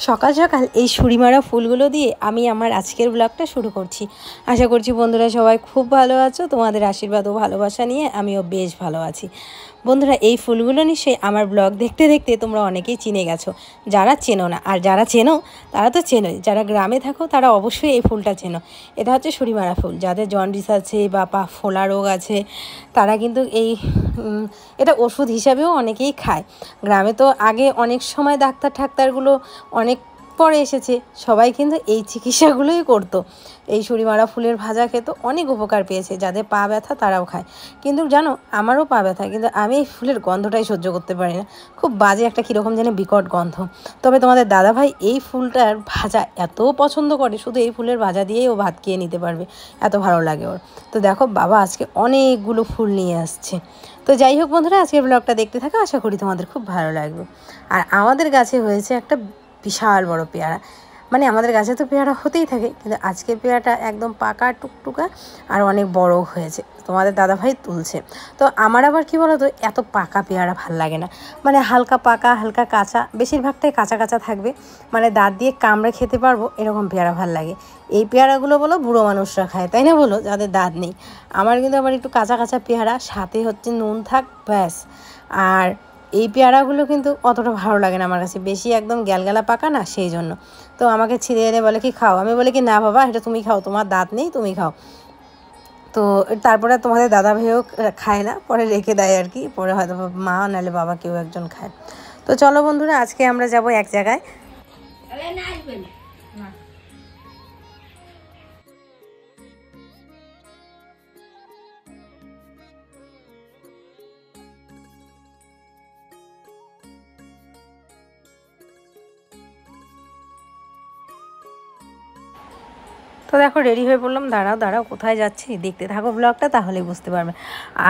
সকাল সকাল এই ছুরিমারা ফুলগুলো দিয়ে আমি আমার আজকের ব্লগটা শুরু করছি। আশা করছি বন্ধুরা সবাই খুব ভালো আছো, তোমাদের আশীর্বাদ ও ভালোবাসা নিয়ে আমিও বেশ ভালো আছি। বন্ধুরা এই ফুলগুলো নিশ্চয়ই আমার ব্লগ দেখতে দেখতে তোমরা অনেকেই চিনে গেছো, যারা চেনো না আর যারা চেনো তারা তো চেনোই, যারা গ্রামে থাকো তারা অবশ্যই এই ফুলটা চেনো। এটা হচ্ছে ছুরিমারা ফুল। যাদের জন্ডিস আছে বা পা ফোলা রোগ আছে তারা কিন্তু এটা ওষুধ হিসাবেও অনেকেই খায়। গ্রামে তো আগে অনেক সময় ডাক্তারগুলো অনেক পরে এসেছে, সবাই কিন্তু এই চিকিৎসাগুলোই করতো। এই ছুরিমারা ফুলের ভাজা খেতে অনেক উপকার পেয়েছে। যাদের পা ব্যথা তারাও খায়। কিন্তু জানো আমারও পা ব্যথা, কিন্তু আমি এই ফুলের গন্ধটাই সহ্য করতে পারি না। খুব বাজে একটা কীরকম যেন বিকট গন্ধ। তবে তোমাদের দাদাভাই এই ফুলটার ভাজা এত পছন্দ করে, শুধু এই ফুলের ভাজা দিয়েই ও ভাত খেয়ে নিতে পারবে, এত ভালো লাগে ওর। তো দেখো বাবা আজকে অনেকগুলো ফুল নিয়ে আসছে। তো যাই হোক বন্ধুরা, আজকের ব্লগটা দেখতে থাকো, আশা করি তোমাদের খুব ভালো লাগবে। আর আমাদের গাছে হয়েছে একটা বিশাল বড় পেয়ারা। মানে আমাদের গাছে তো পেয়ারা হতেই থাকে, কিন্তু আজকের পেয়ারাটা একদম পাকা টুকটুকা আর অনেক বড় হয়েছে। তোমাদের দাদাভাই তুলছে। তো আমার আবার কি বলো তো, এত পাকা পেয়ারা ভাল লাগে না। মানে হালকা পাকা হালকা কাঁচা, বেশিরভাগটাই কাঁচা কাঁচা থাকবে, মানে দাঁত দিয়ে কামড়ে খেতে পারবো এরকম পেয়ারা ভাল লাগে। এই পেয়ারাগুলো বলো বুড়ো মানুষরা খায়, তাই না বলো, যাদের দাঁত নেই। আমার কিন্তু আবার একটু কাঁচা কাঁচা পেয়ারা, সাথে হচ্ছে নুন থাক ব্যাস। আর এই পেয়ারাগুলো কিন্তু অতটা ভালো লাগে না আমার কাছে, বেশি একদম গ্যালগালা পাকা না, সেই জন্য। তো আমাকে ছিঁড়ে এনে বলে কি খাও, আমি বলি কি না বাবা এটা তুমি খাও, তোমার দাঁত নেই তুমি খাও। তো তারপরে তোমাদের দাদা ভাইও খায় না, পরে রেখে দেয় আর কি, পরে হয়তো মা নাহলে বাবা কেউ একজন খায়। তো চলো বন্ধুরা, আজকে আমরা যাব এক জায়গায়। তো দেখো রেডি হয়ে পড়লাম, দাঁড়াও কোথায় যাচ্ছি দেখতে থাকো ব্লগটা, তাহলে বুঝতে পারবে।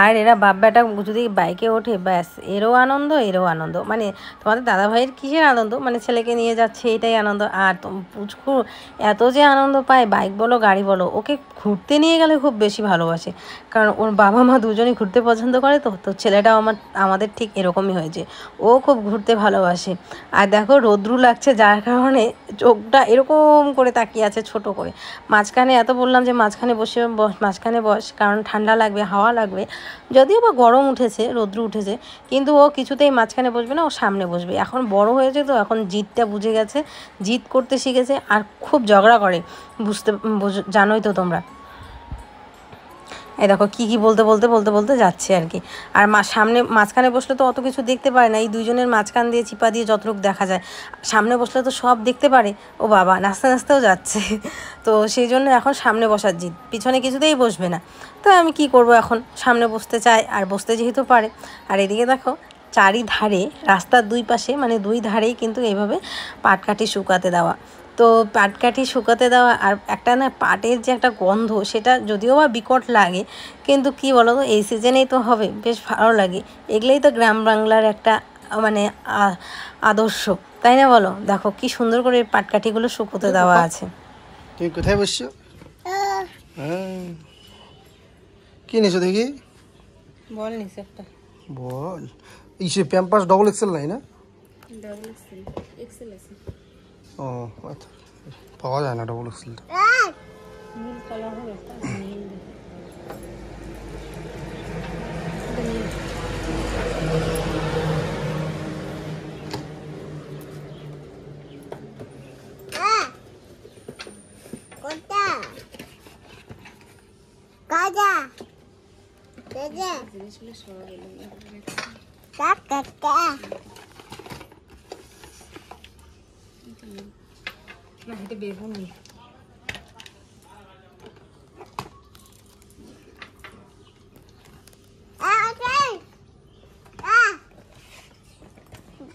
আর এরা বাপ বেটা যদি বাইকে ওঠে ব্যাস এরও আনন্দ। মানে তোমাদের দাদাভাইয়ের কিসের আনন্দ, মানে ছেলেকে নিয়ে যাচ্ছে এটাই আনন্দ। আর পুচকু এত যে আনন্দ পায়, বাইক বলো গাড়ি বলো, ওকে ঘুরতে নিয়ে গেলে খুব বেশি ভালোবাসে। কারণ ওর বাবা মা দুজনেই ঘুরতে পছন্দ করে। তো ছেলেটাও আমাদের ঠিক এরকমই হয়েছে, ও খুব ঘুরতে ভালোবাসে। আর দেখো রৌদ্রু লাগছে, যার কারণে চোখটা এরকম করে তাকিয়ে আছে ছোট করে। মাঝখানে এত বললাম যে মাঝখানে মাঝখানে বস, কারণ ঠান্ডা লাগবে, হাওয়া লাগবে। যদিও বা গরম উঠেছে, রৌদ্র উঠেছে, কিন্তু ও কিছুতেই মাঝখানে বসবে না, ও সামনে বসবে। এখন বড় হয়েছে তো, এখন জিদটা বুঝে গেছে, জিদ করতে শিখেছে। আর খুব ঝগড়া করে, জানোই তো তোমরা। এই দেখো কী বলতে যাচ্ছে আর কি। আর সামনে মাঝখানে বসলে তো অত কিছু দেখতে পারে না, এই দুইজনের মাঝখান দিয়ে চিপা দিয়ে যতটুকু দেখা যায়। সামনে বসলে তো সব দেখতে পারে। ও বাবা নাচতেও যাচ্ছে। তো সেই জন্য এখন সামনে বসার জিদ, পিছনে কিছুতেই বসবে না। তো আমি কি করব, এখন সামনে বসতে চাই, আর বসতে যেহেতু পারে। আর এদিকে দেখো চারিধারে রাস্তার দুই পাশে, মানে দুই ধারেই কিন্তু এইভাবে পাটকাঠি শুকাতে দেওয়া। তো পাটকাঠি শুকাতে দেওয়া, আর একটা না পাটের যে একটা গন্ধ, সেটা যদিও বা বিকট লাগে, কিন্তু কি বলো তো এই সিজনেই তো হবে, বেশ ভালো লাগে। এগুলোই তো গ্রাম বাংলার একটা মানে আদর্শ, তাই না বলো। দেখো কি সুন্দর করে পাটকাঠিগুলো শুকোতে দেওয়া আছে। তুমি কোথায় বসছো? কি নিছো দেখি, বল নিস একটা বল। ইসে প্যাম্পাস ডবল এক্সেল নাই না? ডবল এক্সেল আছে। ও আচ্ছা, পাওয়া যায় না ডবল এক্সেলটা। নীল কালার হবে, নীল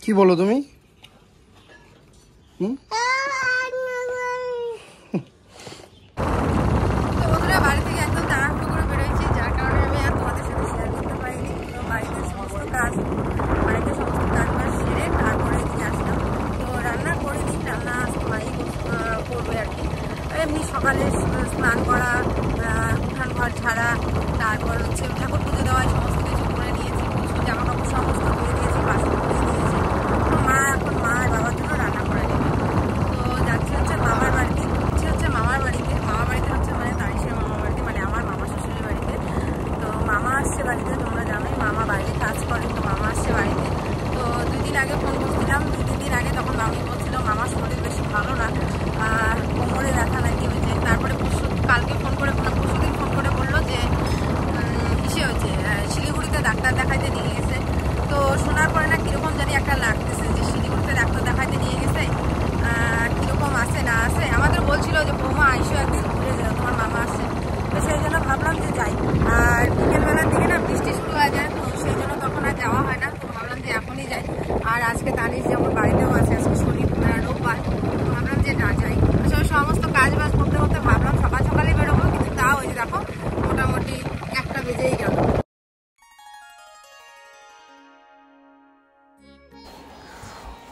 কি বলো তুমি? বাড়ি থেকে একদম তাড়াহুড়ো করে বেরোয়েছি, যার কারণে আমি আর তোমাদের সাথে শেয়ার করতে পারিনি। তো বাড়িতে সমস্ত কাজ সেরে তারপরে এদিকে আসলাম। তো রান্না করিনি, রান্না মাই করবে আর কি। এমনি সকালে স্নান করা, উঠান ঘর ঝাড়া, তারপর হচ্ছে ঠাকুর পুজো দেওয়া, সমস্ত কিছু করে নিয়েছি। জামা কাপড় সমস্ত ধুয়ে দিয়েছি, বাসন ধুয়ে দিয়েছি। তো মা আর বাবার জন্য রান্না করে নেবে।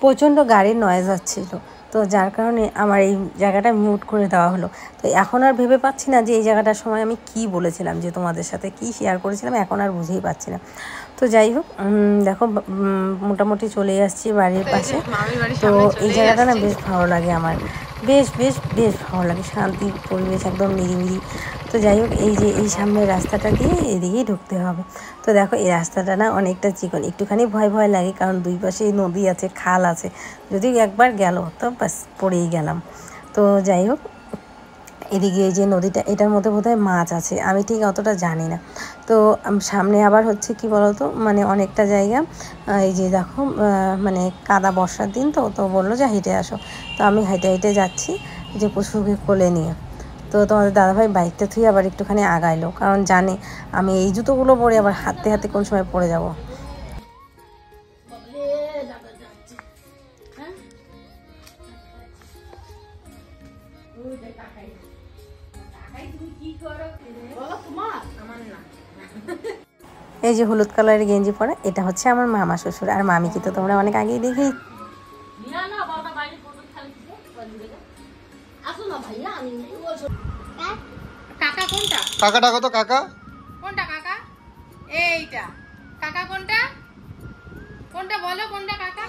প্রচণ্ড গাড়ির নয়েজ হচ্ছিল, তো যার কারণে আমার এই জায়গাটা মিউট করে দেওয়া হলো। তো এখন আর ভেবে পাচ্ছি না যে এই জায়গাটার সময় আমি কি বলেছিলাম, যে তোমাদের সাথে কি শেয়ার করেছিলাম, এখন আর বুঝেই পাচ্ছি না। তো যাই হোক, দেখো মোটামুটি চলে আসছি বাড়ির পাশে। তো এই জায়গাটা না বেশ ভালো লাগে আমার, বেশ বেশ বেশ ভালো লাগে, শান্তির পরিবেশ, একদম নিরিবিলি। তো যাই হোক, এই যে এই সামনের রাস্তাটা দিয়ে এদিকেই ঢুকতে হবে। তো দেখো এই রাস্তাটা না অনেকটা চিকন, একটুখানি ভয় ভয় লাগে, কারণ দুই পাশে নদী আছে, খাল আছে, যদি একবার গেল তো বাস পড়েই গেলাম। তো যাই হোক, এদিকে এই যে নদীটা, এটার মধ্যে বোধহয় মাছ আছে, আমি ঠিক অতটা জানি না। তো সামনে আবার হচ্ছে কি বলতো, মানে অনেকটা জায়গা এই যে দেখো মানে কাদা, বর্ষার দিন তো তো বললো যে হেঁটে আসো। তো আমি হেঁটে হেঁটে যাচ্ছি যে পশুকে কোলে নিয়ে। তো তোমাদের দাদাভাই বাইকটা থুয়ে আবার একটুখানি আগাইলো, কারণ জানে আমি এই জুতোগুলো পরে আবার হাতে হাতে কোন সময় পড়ে যাব। এই যে হলুদ কালারের গেঞ্জি পরা, এটা হচ্ছে আমার মামা শ্বশুর, আর মামিকে তো তোমরা অনেক আগেই দেখেই। কাকা কোনটা? কাকা ডাকো তো, কাকা কোনটা কাকা? এইটা কাকা কোনটা? কোনটা বলো, কোনটা কাকা?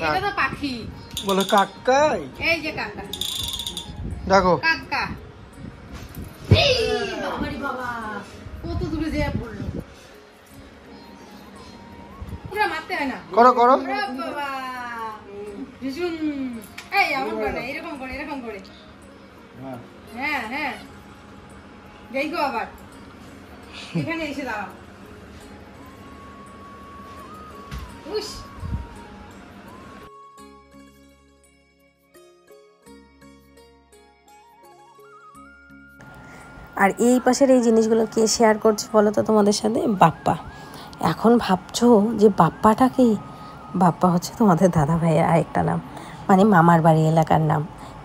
এটা তো পাখি। বলো কাকাই। এই যে কাকা, ডাকো কাকা। এই বাবারি বাবা, কত দূরে যেয়ে পড়লো। পুরো মারতে হয় না, করো করো। ওরে বাবা ভীষণ। এই এমন করে না, এরকম করে, এরকম করে। হ্যাঁ হ্যাঁ, দেখো আবার এখানে এসে দাঁড়াও। উস, আর এই পাশের এই জিনিসগুলো কে শেয়ার করছে বলো তো তোমাদের সাথে? বাপ্পা। এখন ভাবছো যে বাপ্পাটা কি? বাপ্পা হচ্ছে তোমাদের দাদা ভাইয়ের আরেকটা নাম, মানে মামার বাড়ি এলাকার নাম।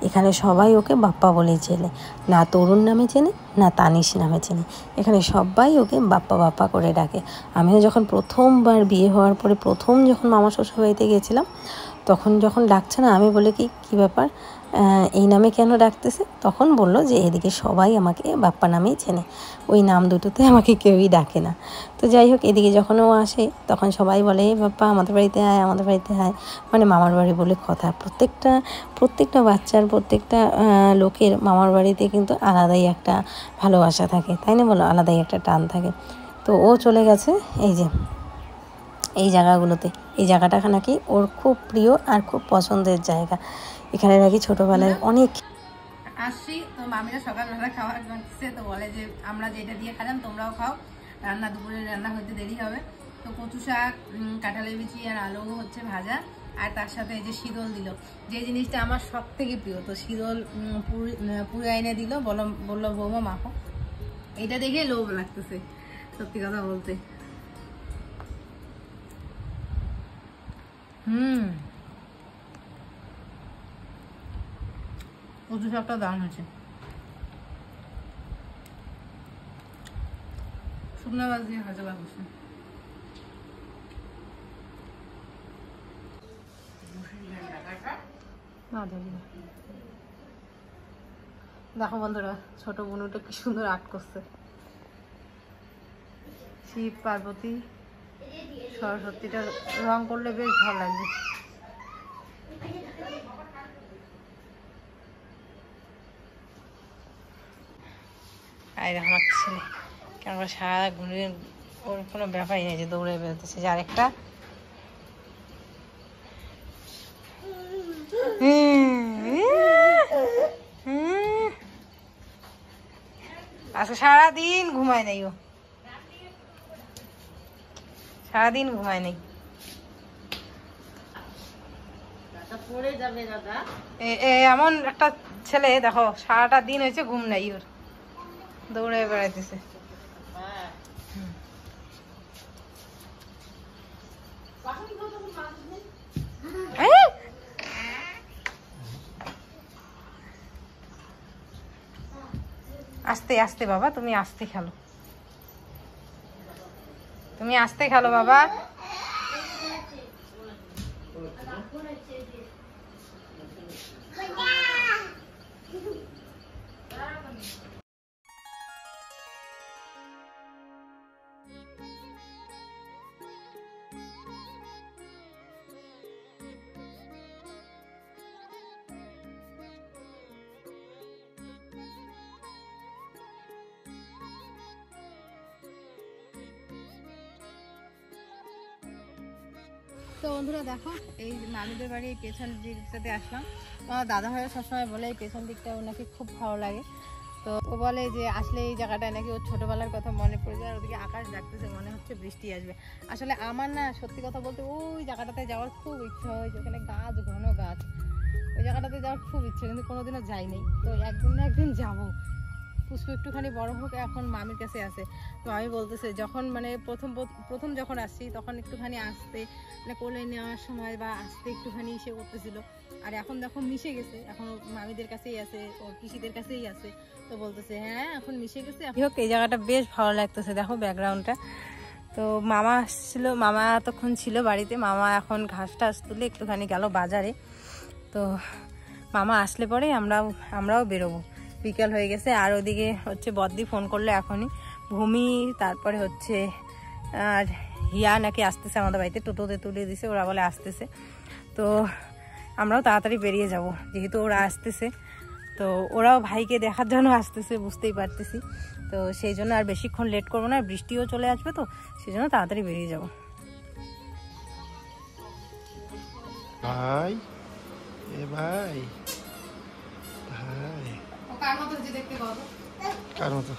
এখানে সবাই ওকে বাপ্পা বলেই চেনে, না তরুণ নামে চেনে, না তানিশ নামে চেনে, এখানে সবাই ওকে বাপ্পা বাপ্পা করে ডাকে। আমিও যখন প্রথমবার বিয়ে হওয়ার পরে প্রথম যখন মামা শ্বশুর বাড়িতে গিয়েছিলাম, তখন যখন ডাকছে না, আমি বলে কী ব্যাপার, এই নামে কেন ডাকতেছে? তখন বলল যে এদিকে সবাই আমাকে বাপ্পা নামেই চেনে, ওই নাম দুটোতে আমাকে কেউই ডাকে না। তো যাই হোক, এদিকে যখন ও আসে তখন সবাই বলে এই বাপ্পা আমাদের বাড়িতে আয়, আমাদের বাড়িতে আয়, মানে মামার বাড়ি বলে কথা। প্রত্যেকটা বাচ্চার, প্রত্যেকটা লোকের মামার বাড়িতে কিন্তু আলাদাই একটা ভালোবাসা থাকে, তাই না বলো? আলাদাই একটা টান থাকে। তো ও চলে গেছে এই যে এই জায়গাগুলোতে, এই জায়গাটা নাকি ওর খুব প্রিয় আর খুব পছন্দের জায়গা। এখানে নাকি ছোটোবেলায় অনেক আসছি। তো মামিরা সকালবেলা খাবার করছে, তো বলে যে আমরা যেটা দিয়ে খালাম তোমরাও খাও, রান্না দুপুরে রান্না হইতে দেরি হবে। তো কচু শাক, কাঁঠালের বিচি আর আলু হচ্ছে ভাজা, আর তার সাথে এই যে শীতল দিল, যে জিনিসটা আমার সব থেকে প্রিয়। তো শীতল পুরি এনে দিল, বললো বৌমা মাখো। এটা দেখে লোভ লাগতেছে সত্যি কথা বলতে। কচু শাকটা দারুণ হয়েছে। শুকনো মাছ দিয়ে ভাজা করছে। দেখো বন্ধুরা, ছোট বোনটা কি সুন্দর আর্ট করছে। শিব পার্বতী সরস্বতীটা রং করলে বেশ ভালো লাগবে। আর আমার ছেলে কেন সারা ঘুরে, ওর কোনো ব্যাপারই নেই যে দৌড়ে বেরোতেছে। যে আরেকটা আজকে সারাদিন ঘুমায় নাই, ও সারাদিন ঘুমায় নাই। এমন একটা ছেলে দেখো, সারাটা দিন হয়েছে ঘুম নাই ওর, দৌড়ে বেড়াইতেছে। আস্তে আস্তে বাবা, তুমি আস্তে খেলো, তুমি আস্তে খেলো বাবা। তো বন্ধুরা দেখো এই মামিদের বাড়ি এই পেছন দিকটাতে আসলাম। আমার দাদা ভাইও সবসময় বলে এই পেছন দিকটা ওনাকে খুব ভালো লাগে। তো ও বলে যে আসলে এই জায়গাটায় নাকি ওর ছোটোবেলার কথা মনে পড়ে যায়, ওদিকে আকাশ ডাকতেছে, মনে হচ্ছে বৃষ্টি আসবে। আসলে আমার না সত্যি কথা বলতে ওই জায়গাটাতে যাওয়ার খুব ইচ্ছা হয়েছে, ওখানে গাছ, ঘন গাছ, ওই জায়গাটাতে যাওয়ার খুব ইচ্ছে, কিন্তু কোনোদিনও যাইনি। তো একদিন না একদিন যাবো। পুষ্প একটুখানি বড় হোক, এখন মামির কাছে আছে। তো আমি বলতেছে যখন মানে প্রথম যখন আসছি তখন একটুখানি আসতে মানে কোলে নেওয়ার সময় বা আসতে একটুখানি ইসে করতেছিল, আর এখন দেখো মিশে গেছে, এখন মামিদের কাছেই আছে, ওর পিসিদের কাছেই আছে। তো বলতেছে হ্যাঁ এখন মিশে গেছে। হোক এই জায়গাটা বেশ ভালো লাগতেছে, দেখো ব্যাকগ্রাউন্ডটা। তো মামা আসছিল, মামা এতক্ষণ ছিল বাড়িতে, মামা এখন ঘাস টাস তুলে একটুখানি গেল বাজারে। তো মামা আসলে পরে আমরাও বেরোবো, বিকাল হয়ে গেছে। আর ওদিকে হচ্ছে বদ্দি ফোন করলো এখনই, ভূমি তারপরে হচ্ছে আর হিয়া নাকি আসতেছে আমাদের বাড়িতে, টোটোতে তুলে দিছে, ওরা বলে আসতেছে। তো আমরাও তাড়াতাড়ি বেরিয়ে যাব, যেহেতু ওরা আসতেছে। তো ওরাও ভাইকে দেখার জন্য আসতেছে, বুঝতেই পারতেছি। তো সেই জন্য আর বেশিক্ষণ লেট করবো না, বৃষ্টিও চলে আসবে, তো সেই জন্য তাড়াতাড়ি বেরিয়ে যাব। ভাই এ ভাই ভাই কার মতো হচ্ছে দেখতে পাবো? কার মতো?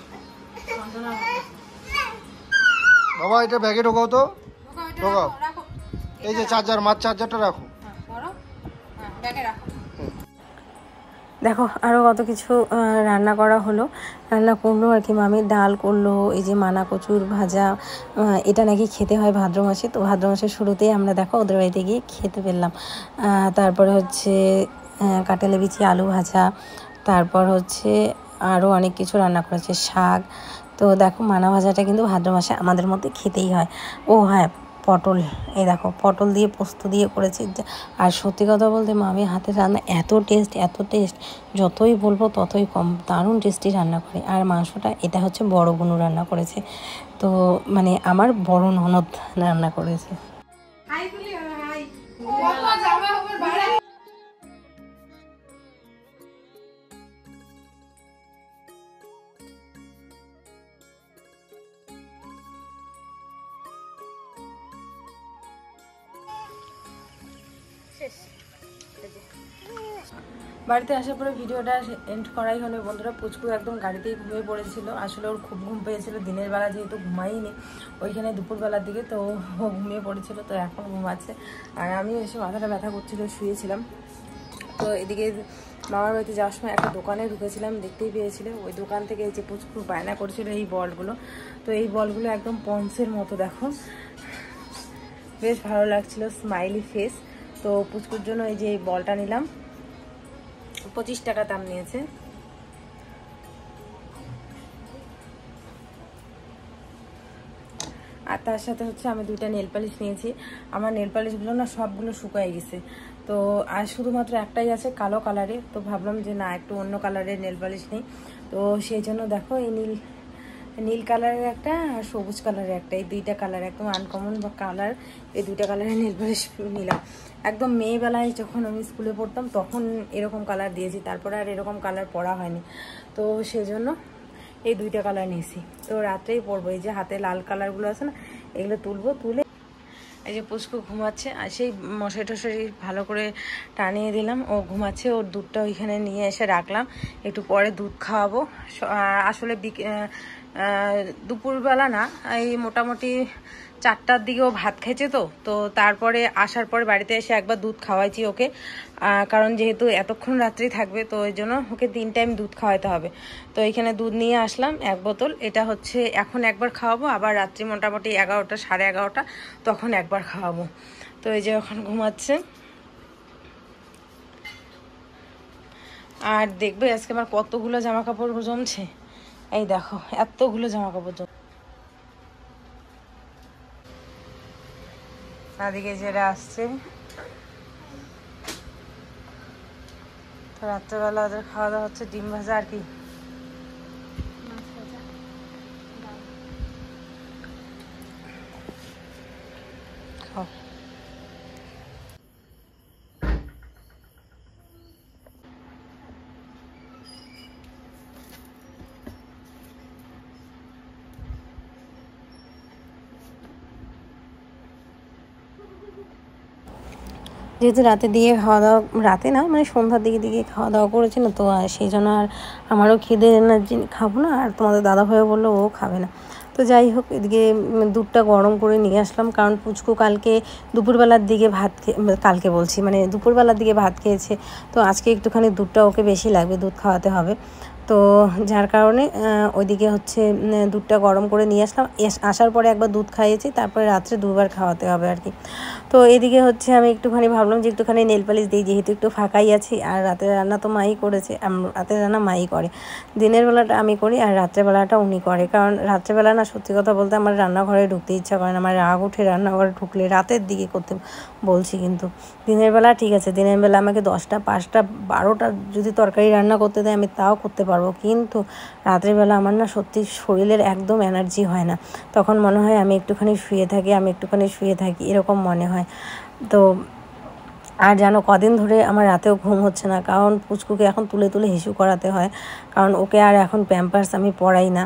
বাবা এটা ব্যাগে ঢোকাও তো, ঢোকাও। এই যে চার্জার, মাছ চার্জারটা রাখো। দেখো আরও কত কিছু রান্না করা হলো, রান্না করলো আর কি। মামি ডাল করলো, এই যে মানা কচুর ভাজা, এটা নাকি খেতে হয় ভাদ্র মাসে। তো ভাদ্র মাসের শুরুতেই আমরা দেখো ওদের বাড়িতে গিয়ে খেতে পেলাম। তারপরে হচ্ছে কাঁঠালে বিচি আলু ভাজা, তারপর হচ্ছে আরও অনেক কিছু রান্না করেছে, শাক। তো দেখো মানা ভাজাটা কিন্তু ভাদ্র মাসে আমাদের মধ্যে খেতেই হয়। ও হ্যাঁ, পটল, এই দেখো পটল দিয়ে পোস্ত দিয়ে করেছি। আর সত্যি কথা বলতে মামি হাতের রান্না এত টেস্ট, যতই বলবো ততই কম, দারুণ টেস্টি রান্না করে। আর মাংসটা এটা হচ্ছে বড় বুনু রান্না করেছে, তো মানে আমার বড় ননদ রান্না করেছে। বাড়িতে আসার পরে ভিডিওটা এন্ড করাই হলো বন্ধুরা। পুচকু একদম গাড়িতেই ঘুমিয়ে পড়েছিল, আসলে ওর খুব ঘুম পেয়েছিল দিনের বেলা, যেহেতু ঘুমাইনি ওইখানে দুপুরবেলার দিকে, তো ও ঘুমিয়ে পড়েছিল, তো এখন ঘুমাচ্ছে। আর আমি এসে মাথাটা ব্যথা করছিল, শুয়েছিলাম। তো এদিকে মামার বাড়িতে যাওয়ার সময় একটা দোকানে ঢুকেছিলাম, দেখতেই পেয়েছিল, ওই দোকান থেকে এই যে পুচকু বায়না করছিল এই বলগুলো। তো এই বলগুলো একদম পন্সের মতো, দেখো বেশ ভালো লাগছিল, স্মাইলি ফেস। তো পুচকুর জন্য এই যে এই বলটা নিলাম, 25 টাকা দাম নিয়েছে। আর তার সাথে হচ্ছে আমি 2টা নেল পালিশ নিয়েছি। আমার নেল পালিশগুলো না সবগুলো শুকায় গেছে, তো আর শুধুমাত্র একটাই আছে কালো কালারে। তো ভাবলাম যে না, একটু অন্য কালারের নেল পালিশ নেই। তো সেই জন্য দেখো এই নীল কালারের একটা আর সবুজ কালারের একটা, এই 2টা কালার একদম আনকমন বা কালার, এই 2টা কালারের নেল পালিশ নিলাম। একদম মেয়েবেলায় যখন আমি স্কুলে পড়তাম তখন এরকম কালার দিয়েছি, তারপরে আর এরকম কালার পরা হয়নি। তো সেই জন্য এই 2টা কালার নিয়েছি। তো রাত্রেই পরবো। এই যে হাতে লাল কালারগুলো আছে না, এগুলো তুলে এই যে পুচকু ঘুমাচ্ছে, আর সেই মশারি টশারি ভালো করে টানিয়ে দিলাম, ও ঘুমাচ্ছে। ওর দুধটা ওইখানে নিয়ে এসে রাখলাম, একটু পরে দুধ খাওয়াবো। আসলে দুপুরবেলা না, এই মোটামুটি 4টার দিকেও ভাত খেয়েছে। তো তারপরে আসার পরে বাড়িতে এসে একবার দুধ খাওয়াইছি ওকে, কারণ যেহেতু এতক্ষণ রাত্রি থাকবে, তো ওই জন্য ওকে 3 টাইম দুধ খাওয়াতে হবে। তো এখানে দুধ নিয়ে আসলাম 1 বোতল, এটা হচ্ছে এখন একবার খাওয়াবো, আবার রাত্রি মোটামুটি 11টা সাড়ে 11টা তখন একবার খাওয়াবো। তো এই যে এখন ঘুমাচ্ছে। আর দেখবে আজকে আমার কতগুলো জামা কাপড় জমছে, এই দেখো এতগুলো জামা কাপড় জমছে। এদিকে যেটা আসছে, তো রাত্রেবেলা ওদের খাওয়া দাওয়া হচ্ছে ডিম ভাজা আর কি খাও। যেহেতু রাতের দিকে খাওয়া দাওয়া, রাতে না মানে সন্ধ্যার দিকে খাওয়া দাওয়া করেছি না, তো সেই জন্য আর আমারও খিদে এনার্জি খাবো না, আর তোমাদের দাদাভাইও বললো ও খাবে না। তো যাই হোক, এদিকে দুধটা গরম করে নিয়ে আসলাম, কারণ পুচকু কালকে দুপুরবেলার দিকে কালকে বলছি মানে দুপুরবেলার দিকে ভাত খেয়েছে, তো আজকে একটুখানি দুধটা ওকে বেশি লাগবে, দুধ খাওয়াতে হবে। তো যার কারণে ওইদিকে হচ্ছে দুধটা গরম করে নিয়ে আসলাম, আসার পরে একবার দুধ খাইয়েছি, তারপরে রাত্রে দুবার খাওয়াতে হবে আর কি। তো এদিকে হচ্ছে আমি একটুখানি ভাবলাম যে একটুখানি নেল পালিশ দিই, যেহেতু একটু ফাঁকাই আছি, আর রাতের রান্না তো মাই করেছে, রাতের রান্না মাই করে, দিনের বেলাটা আমি করি আর রাত্রেবেলাটা উনি করে। কারণ রাত্রেবেলা না সত্যি কথা বলতে আমার রান্নাঘরে ঢুকতে ইচ্ছা করে না, আমার রাগ উঠে রান্নাঘরে ঢুকলে, রাতের দিকে করতে বলছি। কিন্তু দিনের বেলা ঠিক আছে, দিনের বেলা আমাকে 10টা 5টা 12টা যদি তরকারি রান্না করতে দেয় আমি তাও করতে পারবো, কিন্তু রাত্রেবেলা আমার না সত্যি শরীরের একদম এনার্জি হয় না, তখন মনে হয় আমি একটুখানি শুয়ে থাকি এরকম মনে হয়। তো আর জানো কদিন ধরে আমার রাতেও ঘুম হচ্ছে না, কারণ পুচকুকে এখন তুলে তুলে হিসু করাতে হয়, কারণ ওকে আর এখন প্যাম্পার্স আমি পরাই না।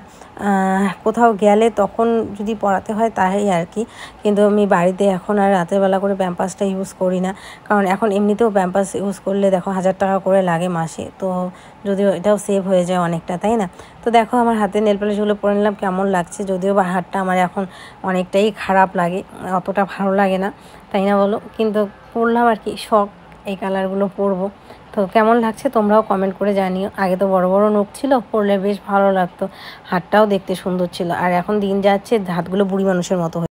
কোথাও গেলে তখন যদি পরাতে হয় তাই আর কি, কিন্তু আমি বাড়িতে এখন আর রাতের বেলা করে প্যাম্পার্সটা ইউজ করি না, কারণ এখন এমনিতেও প্যাম্পার্স ইউজ করলে দেখো 1000 টাকা করে লাগে মাসে, তো যদিও এটাও সেভ হয়ে যায় অনেকটা, তাই না? তো দেখো আমার হাতে নেল পালিশগুলো পরে নিলাম, কেমন লাগছে, যদিও বা হাতটা আমার এখন অনেকটাই খারাপ লাগে, অতটা ভালো লাগে না, তাই না বলো? কিন্তু পরলাম আর কি, শখ এই কালারগুলো পরবো। তো কেমন লাগছে তোমরাও কমেন্ট করে জানিও। আগে তো বড় বড় নখ ছিল, পরলে বেশ ভালো লাগতো, হাতটাও দেখতে সুন্দর ছিল, আর এখন দিন যাচ্ছে হাতগুলো বুড়ি মানুষের মতো